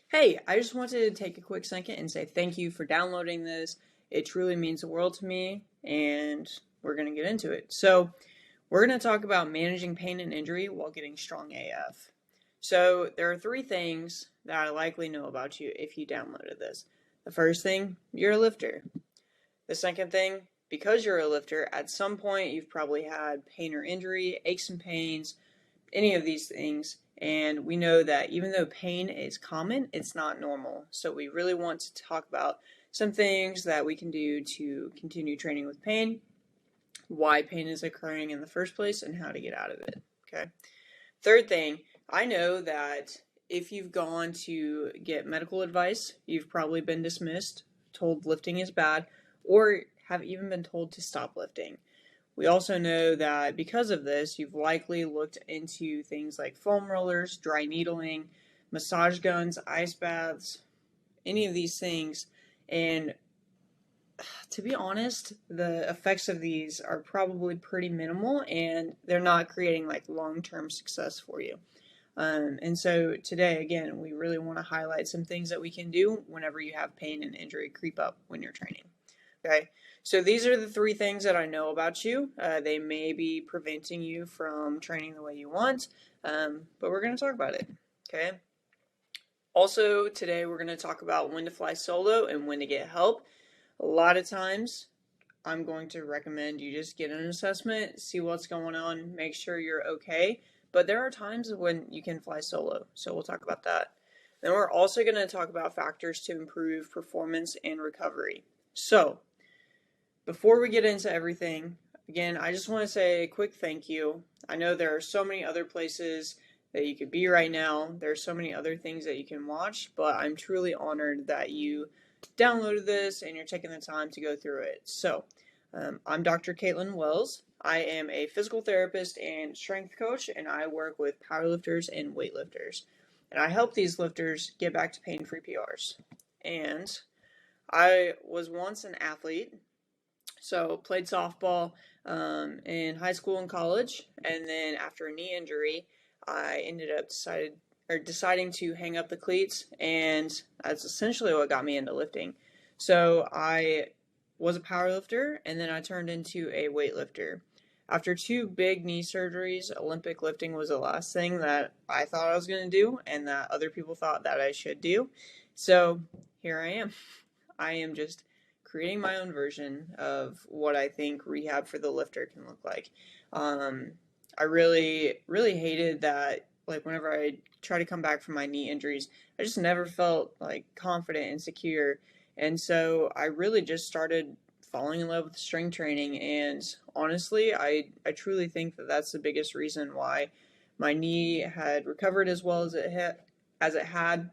Hey, I just wanted to take a quick second and say thank you for downloading this. It truly means the world to me, and we're going to get into it. So, we're going to talk about managing pain and injury while getting strong AF. So, there are three things that I likely know about you if you downloaded this. The first thing, you're a lifter. The second thing, because you're a lifter, at some point you've probably had pain or injury, aches and pains, any of these things. And we know that even though pain is common, it's not normal. So we really want to talk about some things that we can do to continue training with pain, why pain is occurring in the first place, and how to get out of it. Okay. Third thing, I know that if you've gone to get medical advice, you've probably been dismissed, told lifting is bad, or have even been told to stop lifting. We also know that because of this, you've likely looked into things like foam rollers, dry needling, massage guns, ice baths, any of these things. And to be honest, the effects of these are probably pretty minimal and they're not creating like long-term success for you. And so today, again, we really want to highlight some things that we can do whenever you have pain and injury creep up when you're training. Okay, so these are the three things that I know about you. They may be preventing you from training the way you want, but we're going to talk about it. Okay. Also, today we're going to talk about when to fly solo and when to get help. A lot of times, I'm going to recommend you just get an assessment, see what's going on, make sure you're okay. But there are times when you can fly solo, so we'll talk about that. Then we're also going to talk about factors to improve performance and recovery. So, before we get into everything, again, I just want to say a quick thank you. I know there are so many other places that you could be right now. There are so many other things that you can watch, but I'm truly honored that you downloaded this and you're taking the time to go through it. So, I'm Dr. Caitlin Wells. I am a physical therapist and strength coach, and I work with powerlifters and weightlifters. And I help these lifters get back to pain-free PRs. And I was once an athlete, so played softball in high school and college, and then after a knee injury, I ended up deciding to hang up the cleats, and that's essentially what got me into lifting. So I was a power lifter, and then I turned into a weightlifter. After two big knee surgeries, Olympic lifting was the last thing that I thought I was going to do, and that other people thought that I should do. So here I am. I am just creating my own version of what I think rehab for the lifter can look like. I really, really hated that, like, whenever I try to come back from my knee injuries, I just never felt, like, confident and secure. And so I really just started falling in love with strength training. And honestly, I truly think that that's the biggest reason why my knee had recovered as well as it had,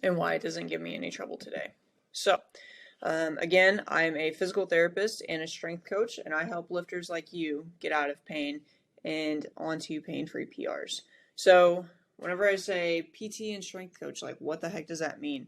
and why it doesn't give me any trouble today. So, again, I'm a physical therapist and a strength coach, and I help lifters like you get out of pain and onto pain-free PRs. So, whenever I say PT and strength coach, like, what the heck does that mean?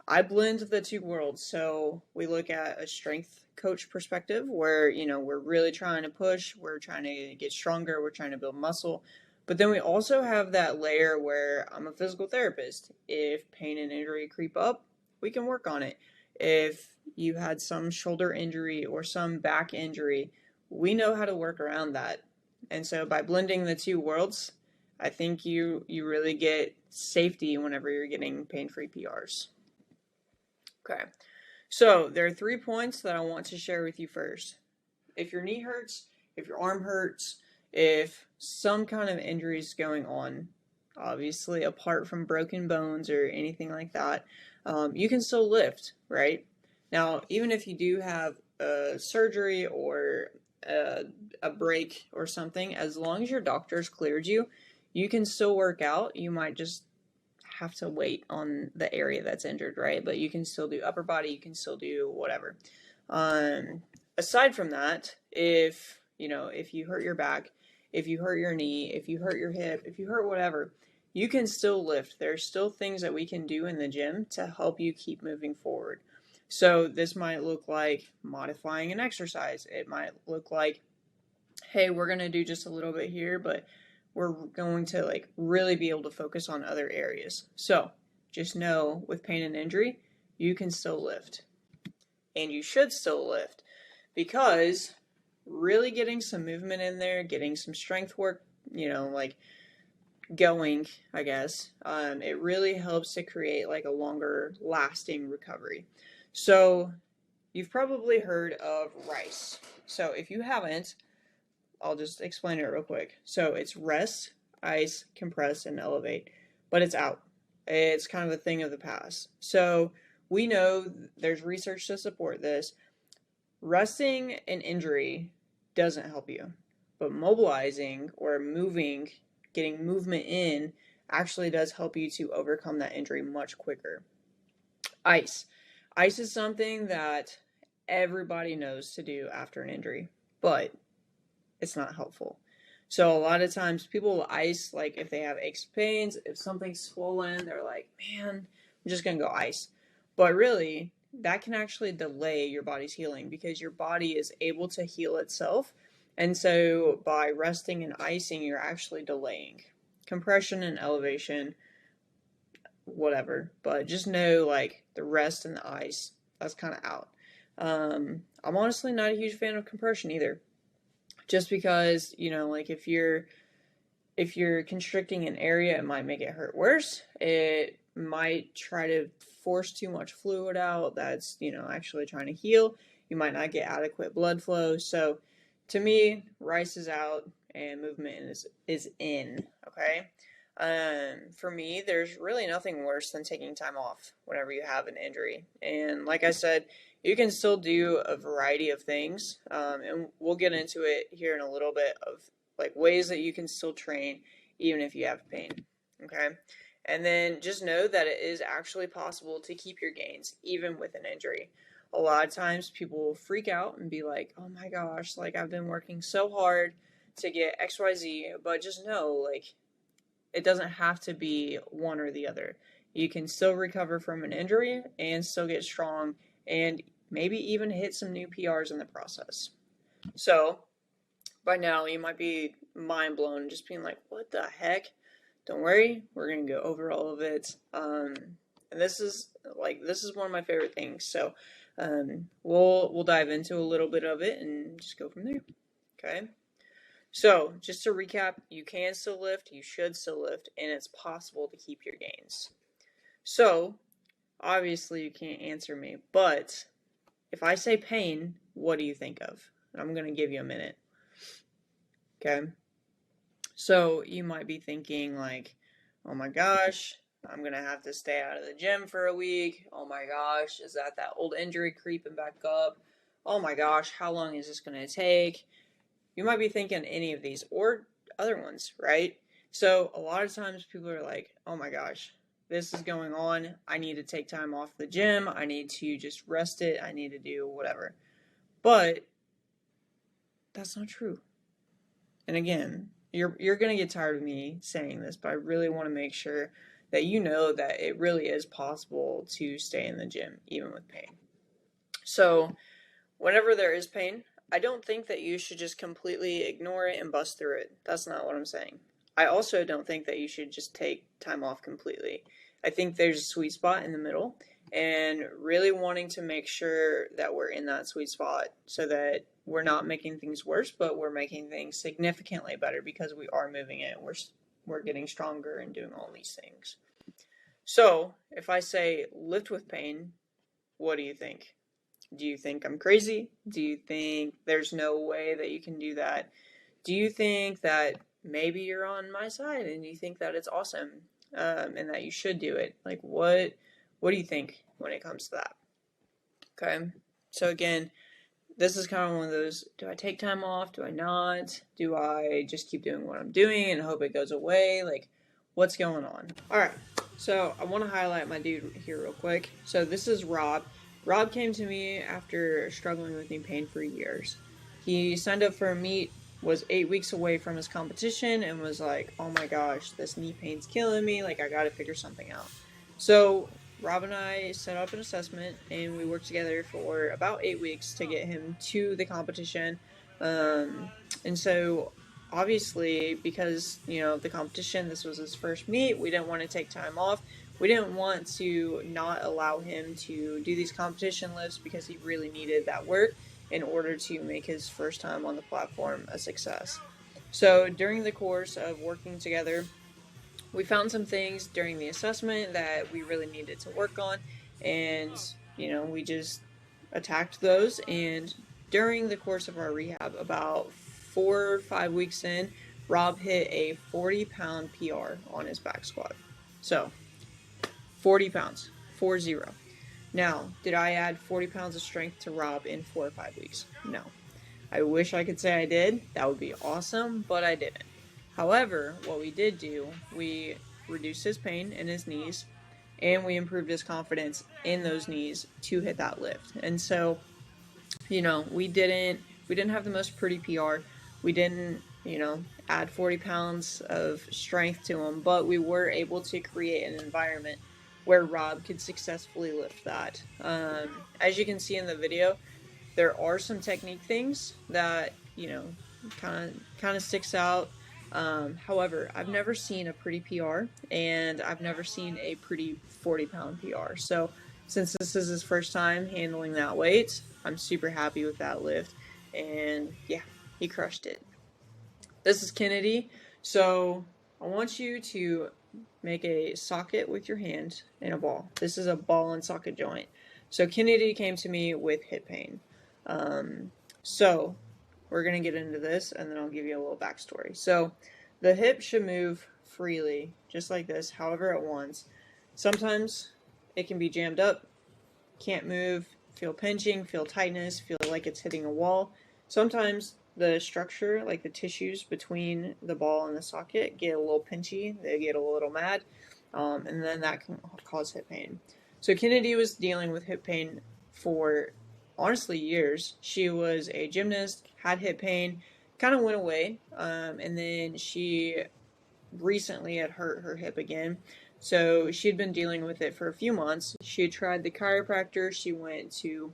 I blend the two worlds. So, we look at a strength coach perspective where, we're really trying to push, we're trying to get stronger, we're trying to build muscle. But then we also have that layer where I'm a physical therapist. If pain and injury creep up, we can work on it. If you had some shoulder injury or some back injury, we know how to work around that. And so by blending the two worlds, I think you really get safety whenever you're getting pain-free PRs. Okay. So there are 3 points that I want to share with you first. If your knee hurts, if your arm hurts, if some kind of injury is going on, obviously apart from broken bones or anything like that, you can still lift, right? Now, even if you do have a surgery or a break or something, as long as your doctor's cleared you, you can still work out. You might just have to wait on the area that's injured, right? But you can still do upper body, you can still do whatever. Aside from that, if you hurt your back, if you hurt your knee, if you hurt your hip, if you hurt whatever, you can still lift. There's still things that we can do in the gym to help you keep moving forward. So this might look like modifying an exercise. It might look like, hey, we're going to do just a little bit here, but we're going to like really be able to focus on other areas. So just know with pain and injury, you can still lift. And you should still lift because really getting some movement in there, getting some strength work, like going, I guess, it really helps to create like a longer lasting recovery. So you've probably heard of RICE. So if you haven't, I'll just explain it real quick. So it's rest, ice, compress, and elevate, but it's out. It's kind of a thing of the past. So we know there's research to support this. Resting an injury doesn't help you, but mobilizing or moving, getting movement in, actually does help you to overcome that injury much quicker. Ice. Ice is something that everybody knows to do after an injury, but it's not helpful. So a lot of times people will ice, like if they have aches, pains, if something's swollen, they're like, man, I'm just going to go ice. But really, that can actually delay your body's healing because your body is able to heal itself. And so by resting and icing, you're actually delaying. Compression and elevation, whatever. But just know, like, the rest and the ice, that's kind of out. I'm honestly not a huge fan of compression either. Just because, like if you're constricting an area, it might make it hurt worse. It might try to force too much fluid out that's, actually trying to heal. You might not get adequate blood flow. So to me, RICE is out and movement is in, okay? For me, there's really nothing worse than taking time off whenever you have an injury. And like I said, you can still do a variety of things, and we'll get into it here in a little bit of like ways that you can still train even if you have pain, okay? And then just know that it is actually possible to keep your gains even with an injury. A lot of times people will freak out and be like, oh my gosh, like I've been working so hard to get XYZ, but just know, like, it doesn't have to be one or the other. You can still recover from an injury and still get strong and maybe even hit some new PRs in the process. So by now you might be mind blown, just being like, what the heck? Don't worry, we're going to go over all of it. And this is one of my favorite things. So we'll dive into a little bit of it and just go from there. Okay. So, just to recap, you can still lift, you should still lift, and it's possible to keep your gains. So, obviously you can't answer me, but if I say pain, what do you think of? I'm going to give you a minute. Okay? So, you might be thinking like, oh my gosh, I'm going to have to stay out of the gym for a week. Oh my gosh, is that old injury creeping back up? Oh my gosh, how long is this going to take? You might be thinking any of these or other ones, right? So a lot of times people are like, oh my gosh, this is going on. I need to take time off the gym. I need to just rest it. I need to do whatever. But that's not true. And again, you're going to get tired of me saying this, but I really want to make sure that you know that it really is possible to stay in the gym even with pain. So whenever there is pain, I don't think that you should just completely ignore it and bust through it. That's not what I'm saying. I also don't think that you should just take time off completely. I think there's a sweet spot in the middle and really wanting to make sure that we're in that sweet spot so that we're not making things worse, but we're making things significantly better because we are moving it. We're getting stronger and doing all these things. So if I say lift with pain, what do you think? Do you think I'm crazy? Do you think there's no way that you can do that? Do you think that maybe you're on my side and you think that it's awesome and that you should do it? Like, what do you think when it comes to that? Okay. So again, this is kind of one of those, do I take time off? Do I not? Do I just keep doing what I'm doing and hope it goes away? Like, what's going on? All right. So I want to highlight my dude here real quick. So this is Rob. Rob came to me after struggling with knee pain for years. He signed up for a meet, was 8 weeks away from his competition, and was like, oh my gosh, this knee pain's killing me, like I gotta figure something out. So Rob and I set up an assessment, and we worked together for about 8 weeks to get him to the competition. And so obviously, because, the competition, this was his first meet, we didn't want to take time off. we didn't want to not allow him to do these competition lifts because he really needed that work in order to make his first time on the platform a success. So during the course of working together, we found some things during the assessment that we really needed to work on, and we just attacked those. And during the course of our rehab, about 4 or 5 weeks in, Rob hit a 40-pound PR on his back squat. So 40 pounds, 40. Now, did I add 40 pounds of strength to Rob in 4 or 5 weeks? No. I wish I could say I did. That would be awesome, but I didn't. However, what we did do, we reduced his pain in his knees, and we improved his confidence in those knees to hit that lift. And so, we didn't have the most pretty PR. We didn't, add 40 pounds of strength to him, but we were able to create an environment where Rob could successfully lift that. As you can see in the video, there are some technique things that kind of sticks out. However, I've never seen a pretty PR, and I've never seen a pretty 40-pound PR. So since this is his first time handling that weight, I'm super happy with that lift, and yeah, he crushed it. This is Kennedy. So I want you to make a socket with your hand and a ball. This is a ball and socket joint. So Kennedy came to me with hip pain. So we're going to get into this, and then I'll give you a little backstory. So the hip should move freely, just like this, however it wants. Sometimes it can be jammed up, can't move, feel pinching, feel tightness, feel like it's hitting a wall. Sometimes the structure, like the tissues between the ball and the socket, get a little pinchy, they get a little mad, and then that can cause hip pain. So Kennedy was dealing with hip pain for honestly years. She was a gymnast, had hip pain, kind of went away, and then she recently had hurt her hip again. So she had been dealing with it for a few months. She had tried the chiropractor. She went to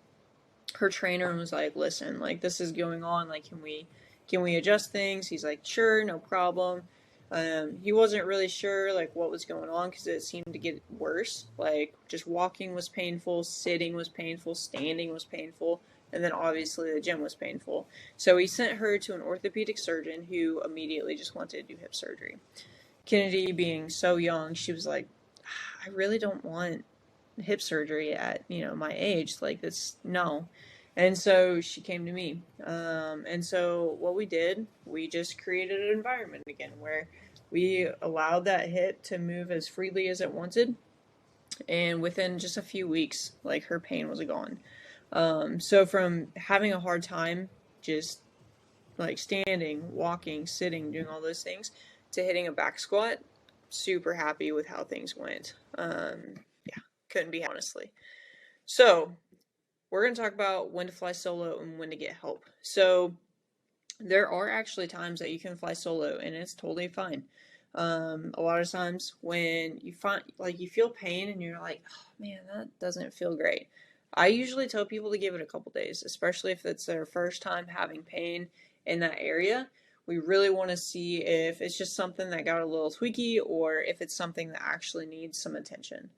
her trainer and was like, listen, like, this is going on, like, can we adjust things? He's like, sure, no problem. He wasn't really sure like what was going on because it seemed to get worse. Like, just walking was painful, sitting was painful, standing was painful, and then obviously the gym was painful. So he sent her to an orthopedic surgeon who immediately just wanted to do hip surgery. Kennedy, being so young, she was like, I really don't want hip surgery at my age, like, this, no. And so she came to me, and so what we did, we just created an environment again where we allowed that hip to move as freely as it wanted, and within just a few weeks, like, her pain was gone. So from having a hard time just like standing, walking, sitting, doing all those things, to hitting a back squat, super happy with how things went. Yeah, couldn't be, honestly. So we're going to talk about when to fly solo and when to get help. So there are actually times that you can fly solo, and it's totally fine. A lot of times when you find, like, you feel pain and you're like, oh man, that doesn't feel great, I usually tell people to give it a couple days, especially if it's their first time having pain in that area. We really want to see if it's just something that got a little tweaky or if it's something that actually needs some attention.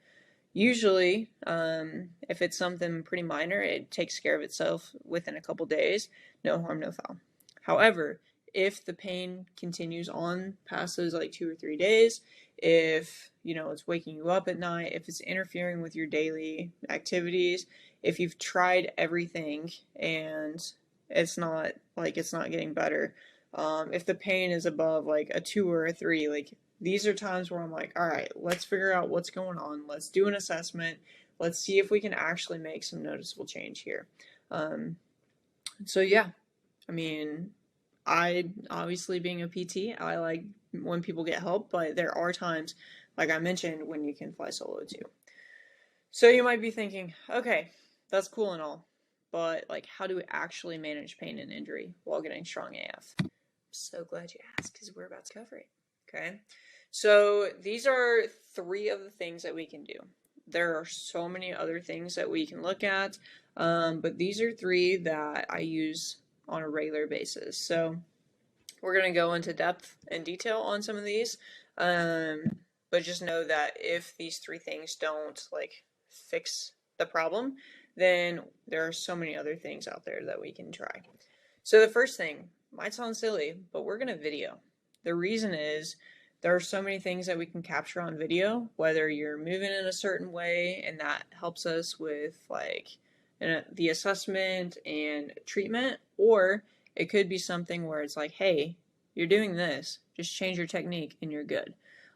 Usually, if it's something pretty minor, it takes care of itself within a couple days. No harm, no foul. However, if the pain continues on past those like 2 or 3 days, if it's waking you up at night, if it's interfering with your daily activities, if you've tried everything and it's not getting better, if the pain is above like a 2 or a 3, like, these are times where I'm like, all right, let's figure out what's going on. Let's do an assessment. Let's see if we can actually make some noticeable change here. So yeah, I mean, I obviously, being a PT, I like when people get help, but there are times, like I mentioned, when you can fly solo too. So you might be thinking, okay, that's cool and all, but like, how do we actually manage pain and injury while getting strong AF? I'm so glad you asked, because we're about to cover it. Okay, so these are 3 of the things that we can do. There are so many other things that we can look at, but these are 3 that I use on a regular basis. So we're going to go into depth and detail on some of these. but just know that if these three things don't like fix the problem, then there are so many other things out there that we can try. So the first thing might sound silly, but we're going to video. The reason is there are so many things that we can capture on video, whether you're moving in a certain way and that helps us with like the assessment and treatment, or it could be something where it's like, hey, you're doing this, just change your technique and you're good.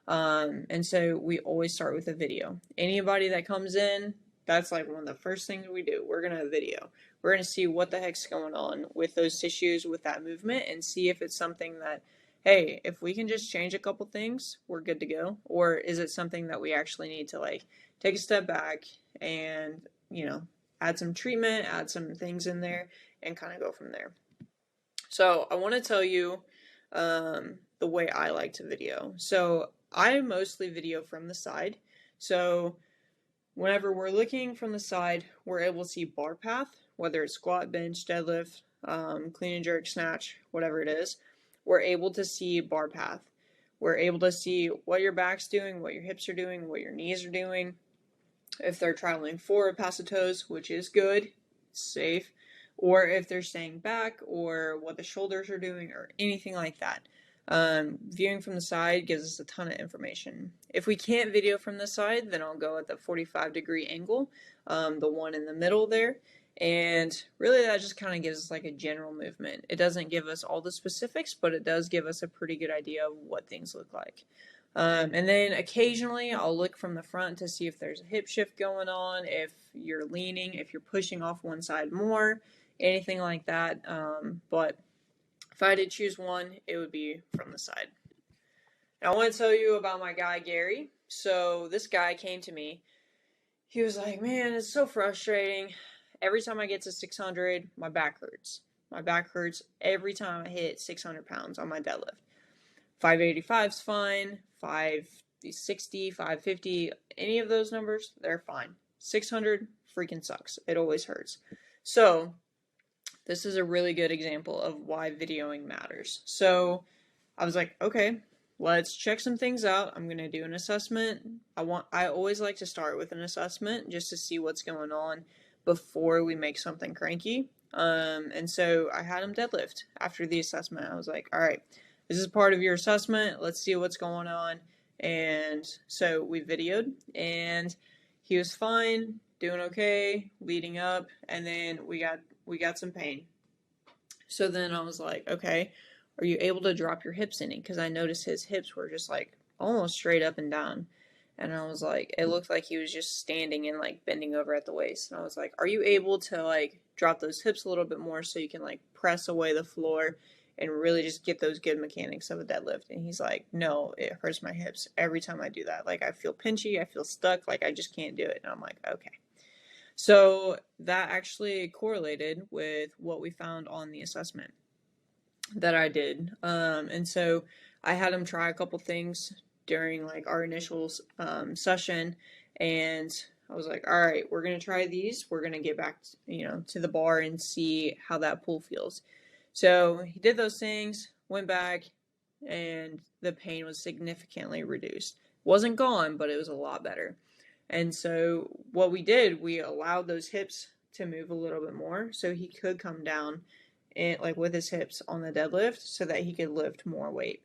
And so we always start with a video. Anybody that comes in, that's like one of the first things we do. We're going to video. We're going to see what the heck's going on with those tissues, with that movement, and see if it's something that, hey, if we can just change a couple things, we're good to go. Or is it something that we actually need to like take a step back and, add some treatment, add some things in there, and kind of go from there. So I want to tell you the way I like to video. So I mostly video from the side. So whenever we're looking from the side, we're able to see bar path, whether it's squat, bench, deadlift, clean and jerk, snatch, whatever it is. We're able to see bar path. We're able to see what your back's doing, what your hips are doing, what your knees are doing. If they're traveling forward past the toes, which is good, safe, or if they're staying back, or what the shoulders are doing, or anything like that. Viewing from the side gives us a ton of information. If we can't video from the side, then I'll go at the 45-degree angle, the one in the middle there. And really that just kind of gives us like a general movement. It doesn't give us all the specifics, but it does give us a pretty good idea of what things look like. And then occasionally I'll look from the front to see if there's a hip shift going on, if you're leaning, if you're pushing off one side more, anything like that. But if I had to choose one, it would be from the side. Now I want to tell you about my guy, Gary. So this guy came to me. He was like, man, it's so frustrating. Every time I get to 600, my back hurts. My back hurts every time I hit 600 pounds on my deadlift. 585 is fine. 560, 550, any of those numbers, they're fine. 600 freaking sucks. It always hurts. So this is a really good example of why videoing matters. So I was like, okay, let's check some things out. I'm going to do an assessment. I always like to start with an assessment just to see what's going on before we make something cranky. And so I had him deadlift after the assessment. I was like, all right, this is part of your assessment. Let's see what's going on. And so we videoed and he was fine, doing okay, leading up, and then we got some pain. So then I was like, okay, are you able to drop your hips any? Because I noticed his hips were just like almost straight up and down. And I was like, it looked like he was just standing and like bending over at the waist. And I was like, are you able to like drop those hips a little bit more so you can like press away the floor and really just get those good mechanics of a deadlift? And he's like, no, it hurts my hips every time I do that. Like I feel pinchy, I feel stuck, like I just can't do it. And I'm like, okay. So that actually correlated with what we found on the assessment that I did. And so I had him try a couple things during like our initial session, and I was like, all right, we're going to try these. We're going to get back, to the bar and see how that pull feels. So he did those things, went back, and the pain was significantly reduced. Wasn't gone, but it was a lot better. And so what we did, we allowed those hips to move a little bit more so he could come down and like with his hips on the deadlift so that he could lift more weight.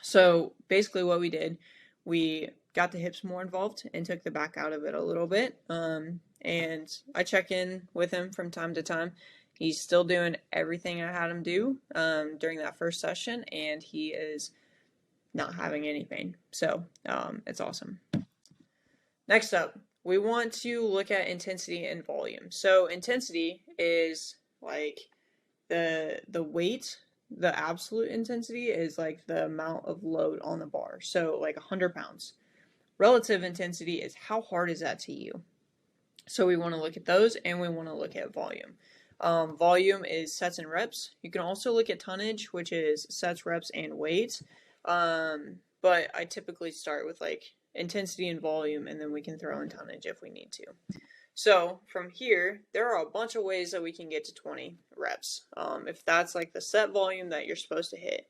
So basically what we did, we got the hips more involved and took the back out of it a little bit. And I check in with him from time to time. He's still doing everything I had him do during that first session, and he is not having any pain. So it's awesome. Next up, we want to look at intensity and volume. So intensity is like the weight, the absolute intensity is like the amount of load on the bar. So like 100 pounds. Relative intensity is how hard is that to you. So we want to look at those, and we want to look at volume. Volume is sets and reps. You can also look at tonnage, which is sets, reps, and weights. But I typically start with like intensity and volume, and then we can throw in tonnage if we need to. So from here, there are a bunch of ways that we can get to 20 reps. If that's like the set volume that you're supposed to hit,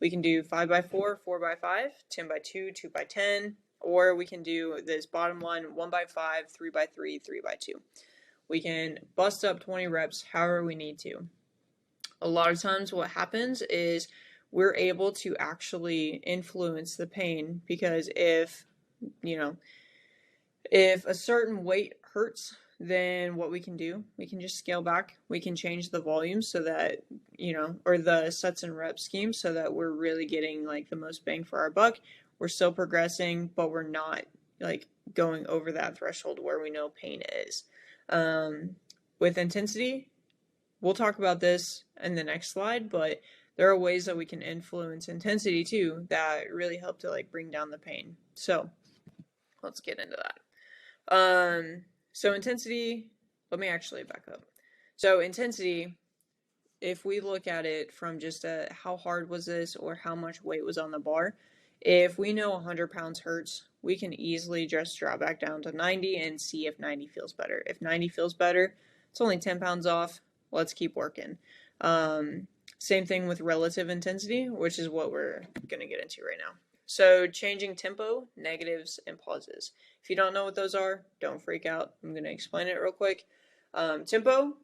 We can do 5x4, 4x5, 10x2, 2x10, or we can do this bottom one, 1x5, 3x3, 3x2. We can bust up 20 reps however we need to. A lot of times what happens is we're able to actually influence the pain, because if a certain weight hurts, then what we can do, we can just scale back. We can change the volume so that, or the sets and reps scheme, so that we're really getting like the most bang for our buck. We're still progressing, but we're not like going over that threshold where we know pain is. With intensity, we'll talk about this in the next slide, but there are ways that we can influence intensity too that really help to like bring down the pain. So let's get into that. So intensity, let me actually back up. So intensity, if we look at it from just how hard was this or how much weight was on the bar, if we know 100 pounds hurts, we can easily just drop back down to 90 and see if 90 feels better. If 90 feels better, it's only 10 pounds off. Let's keep working. Same thing with relative intensity, which is what we're going to get into right now. So changing tempo, negatives, and pauses. If you don't know what those are, don't freak out. I'm going to explain it real quick. Tempo,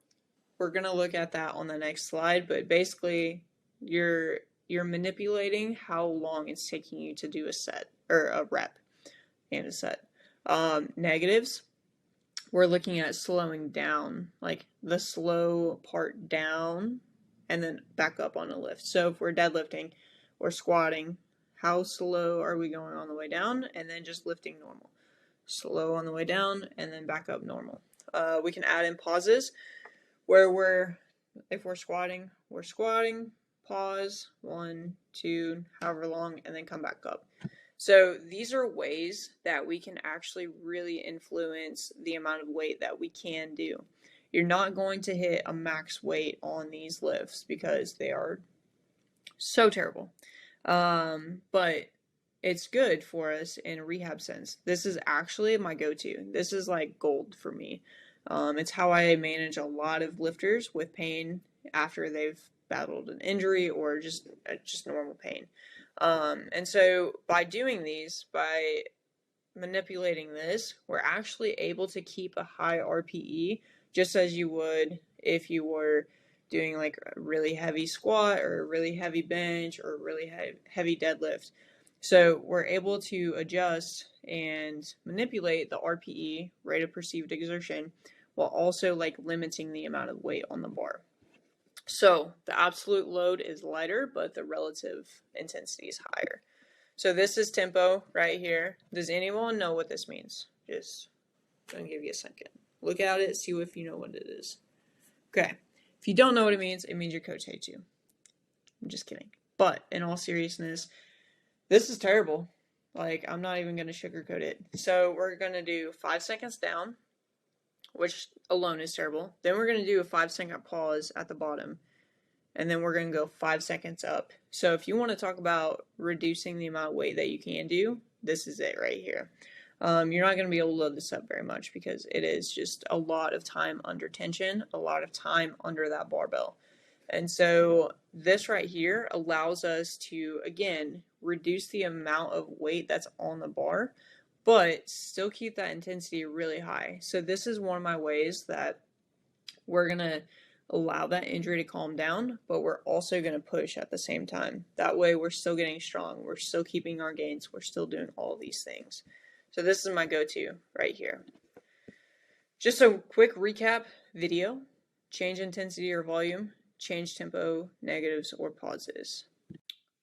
we're going to look at that on the next slide, but basically you're manipulating how long it's taking you to do a set or a rep and a set. Negatives, we're looking at slowing down, like the slow part down and then back up on a lift. So if we're deadlifting or squatting, how slow are we going on the way down, and then just lifting normal. Slow on the way down and then back up normal. We can add in pauses where if we're squatting, pause, 1, 2, however long, and then come back up. So these are ways that we can actually really influence the amount of weight that we can do. You're not going to hit a max weight on these lifts because they are so terrible. But it's good for us in a rehab sense. This is actually my go-to. This is like gold for me. It's how I manage a lot of lifters with pain after they've battled an injury or just normal pain. And so by doing these, by manipulating this, we're actually able to keep a high RPE, just as you would if you were doing like a really heavy squat or a really heavy bench or a really heavy deadlift. So we're able to adjust and manipulate the RPE, rate of perceived exertion, while also like limiting the amount of weight on the bar. So the absolute load is lighter, but the relative intensity is higher. So this is tempo right here. Does anyone know what this means? Just gonna give you a second. Look at it, see if you know what it is. Okay. If you don't know what it means your coach hates you. I'm just kidding. But in all seriousness, this is terrible. Like, I'm not even going to sugarcoat it. So we're going to do 5 seconds down, which alone is terrible. Then we're going to do a 5-second pause at the bottom. And then we're going to go 5 seconds up. So if you want to talk about reducing the amount of weight that you can do, this is it right here. You're not going to be able to load this up very much because it is just a lot of time under tension, a lot of time under that barbell. And so this right here allows us to, again, reduce the amount of weight that's on the bar, but still keep that intensity really high. So this is one of my ways that we're going to allow that injury to calm down, but we're also going to push at the same time. That way we're still getting strong. We're still keeping our gains. We're still doing all these things. So this is my go-to right here. Just a quick recap video: change intensity or volume, change tempo, negatives, or pauses.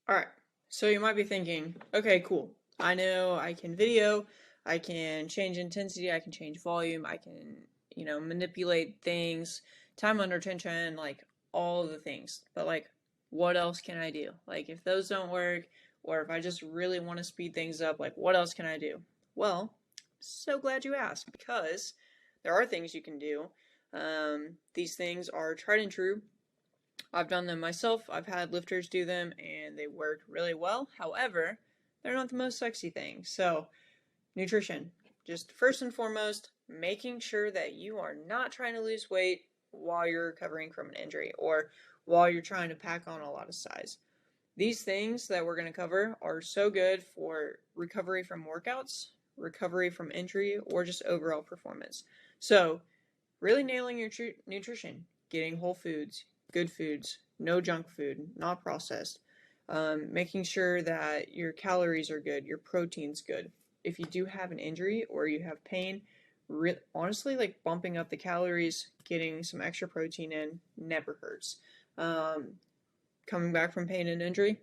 All right, so you might be thinking, okay, cool. I know I can video, I can change intensity, I can change volume, I can, manipulate things, time under tension, like all of the things. But like, what else can I do? Like, if those don't work, or if I just really want to speed things up, like what else can I do? Well, so glad you asked, because there are things you can do. These things are tried and true. I've done them myself. I've had lifters do them and they work really well. However, they're not the most sexy thing. So, nutrition. Just first and foremost, making sure that you are not trying to lose weight while you're recovering from an injury or while you're trying to pack on a lot of size. These things that we're going to cover are so good for recovery from workouts, recovery from injury, or just overall performance. So, really nailing your nutrition, getting whole foods, good foods, no junk food, not processed, making sure that your calories are good, your protein's good. If you do have an injury or you have pain, honestly, like bumping up the calories, getting some extra protein in never hurts. Coming back from pain and injury,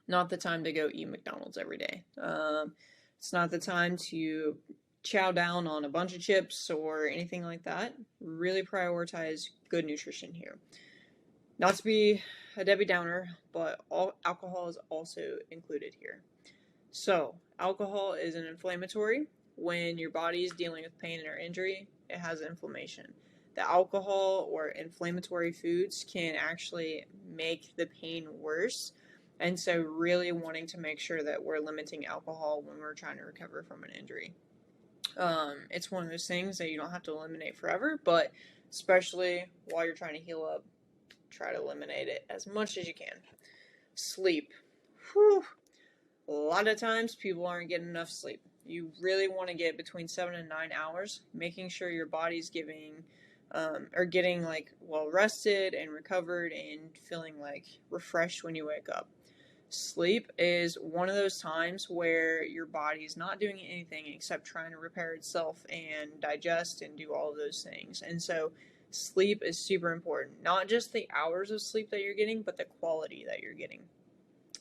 not the time to go eat McDonald's every day. It's not the time to chow down on a bunch of chips or anything like that. Really prioritize good nutrition here. Not to be a Debbie Downer, but alcohol is also included here. So, alcohol is an inflammatory. When your body is dealing with pain or injury, it has inflammation. The alcohol or inflammatory foods can actually make the pain worse. And so, really wanting to make sure that we're limiting alcohol when we're trying to recover from an injury. It's one of those things that you don't have to eliminate forever, but especially while you're trying to heal up, try to eliminate it as much as you can. Sleep. Whew. A lot of times people aren't getting enough sleep. You really want to get between 7 and 9 hours, making sure your body's getting like well rested and recovered and feeling like refreshed when you wake up. Sleep is one of those times where your body's not doing anything except trying to repair itself and digest and do all of those things. And so sleep is super important. Not just the hours of sleep that you're getting, but the quality that you're getting.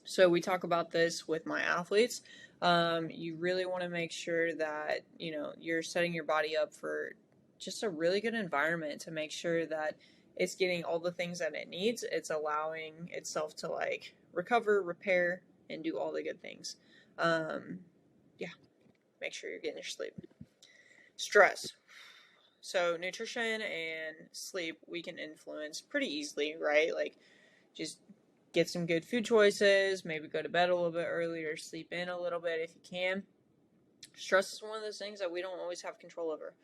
So we talk about this with my athletes. You really want to make sure that, you're setting your body up for just a really good environment to make sure that it's getting all the things that it needs. It's allowing itself to like recover, repair, and do all the good things. Make sure you're getting your sleep. Stress. So nutrition and sleep we can influence pretty easily, right? Like just get some good food choices, maybe go to bed a little bit earlier, sleep in a little bit if you can. Stress is one of those things that we don't always have control over.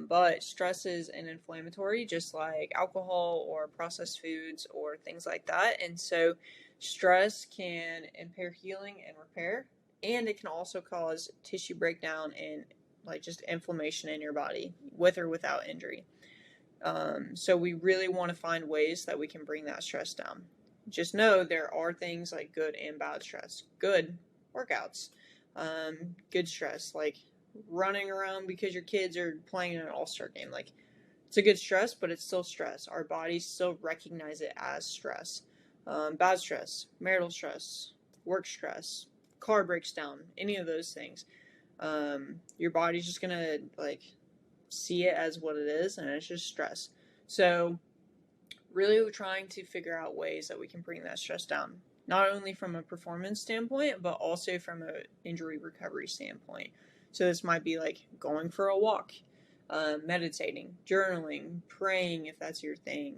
But stress is an inflammatory, just like alcohol or processed foods or things like that. And so stress can impair healing and repair, and it can also cause tissue breakdown and like just inflammation in your body with or without injury. So we really want to find ways that we can bring that stress down. Just know there are things like good and bad stress. Good workouts, good stress, like running around because your kids are playing in an all-star game. Like it's a good stress, but it's still stress. Our bodies still recognize it as stress. Bad stress, marital stress, work stress, car breaks down, any of those things. Your body's just gonna like see it as what it is, and it's just stress. So really trying to figure out ways that we can bring that stress down, not only from a performance standpoint, but also from an injury recovery standpoint. So this might be like going for a walk, meditating, journaling, praying if that's your thing,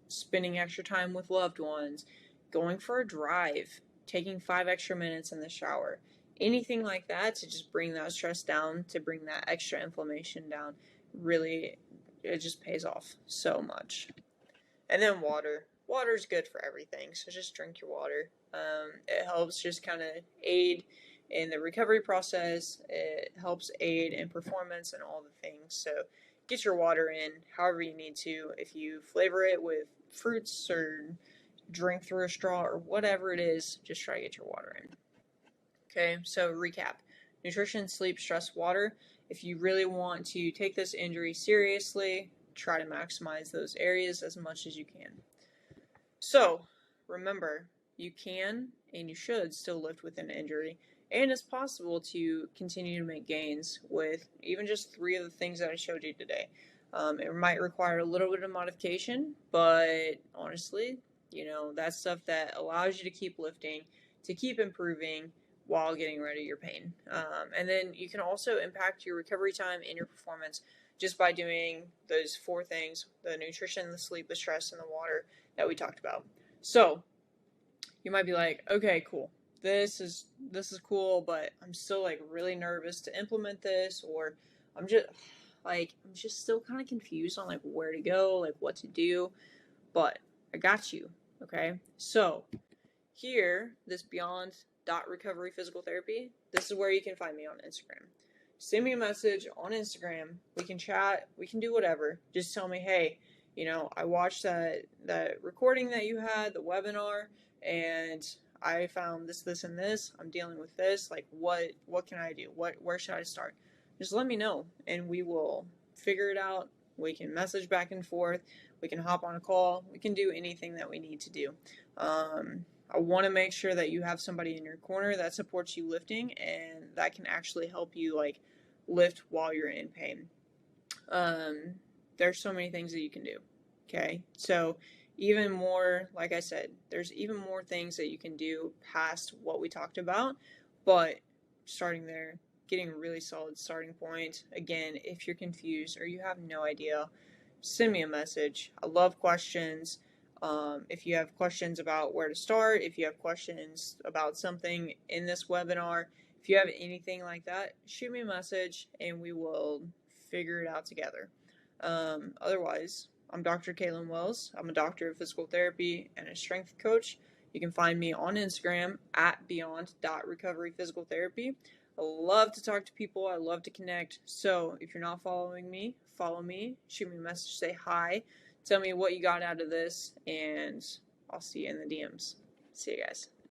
spending extra time with loved ones, going for a drive, taking 5 extra minutes in the shower, anything like that to just bring that stress down, to bring that extra inflammation down. Really, it just pays off so much. And then water. Water is good for everything, so just drink your water. It helps just kind of aid in the recovery process. It helps aid in performance and all the things. So get your water in however you need to. If you flavor it with fruits or drink through a straw or whatever it is, just try to get your water in. Okay, so recap. Nutrition, sleep, stress, water. If you really want to take this injury seriously, try to maximize those areas as much as you can. So, remember, you can and you should still lift with an injury, and it's possible to continue to make gains with even just 3 of the things that I showed you today. It might require a little bit of modification, but honestly, that's stuff that allows you to keep lifting, to keep improving while getting rid of your pain. And then you can also impact your recovery time and your performance just by doing those 4 things: the nutrition, the sleep, the stress, and the water that we talked about. So you might be like, okay, cool. This is cool, but I'm still like really nervous to implement this, or I'm just still kind of confused on like where to go, like what to do. But I got you. Okay, so here, this Beyond Recovery Physical Therapy, this is where you can find me on Instagram. Send me a message on Instagram. We can chat. We can do whatever. Just tell me, hey, I watched that recording that you had, the webinar, and I found this, and this. I'm dealing with this. Like, what can I do? Where should I start? Just let me know, and we will figure it out. We can message back and forth. We can hop on a call. We can do anything that we need to do. I want to make sure that you have somebody in your corner that supports you lifting and that can actually help you like lift while you're in pain. There's so many things that you can do. Okay, so even more, like I said, there's even more things that you can do past what we talked about, but starting there, getting a really solid starting point. Again, if you're confused or you have no idea, send me a message. I love questions. If you have questions about where to start, if you have questions about something in this webinar, if you have anything like that, shoot me a message and we will figure it out together. Otherwise, I'm Dr. Kaylin Wells. I'm a doctor of physical therapy and a strength coach. You can find me on Instagram at beyond.recoveryphysicaltherapy. I love to talk to people. I love to connect. So if you're not following me, follow me. Shoot me a message, say hi. Tell me what you got out of this, and I'll see you in the DMs. See you guys.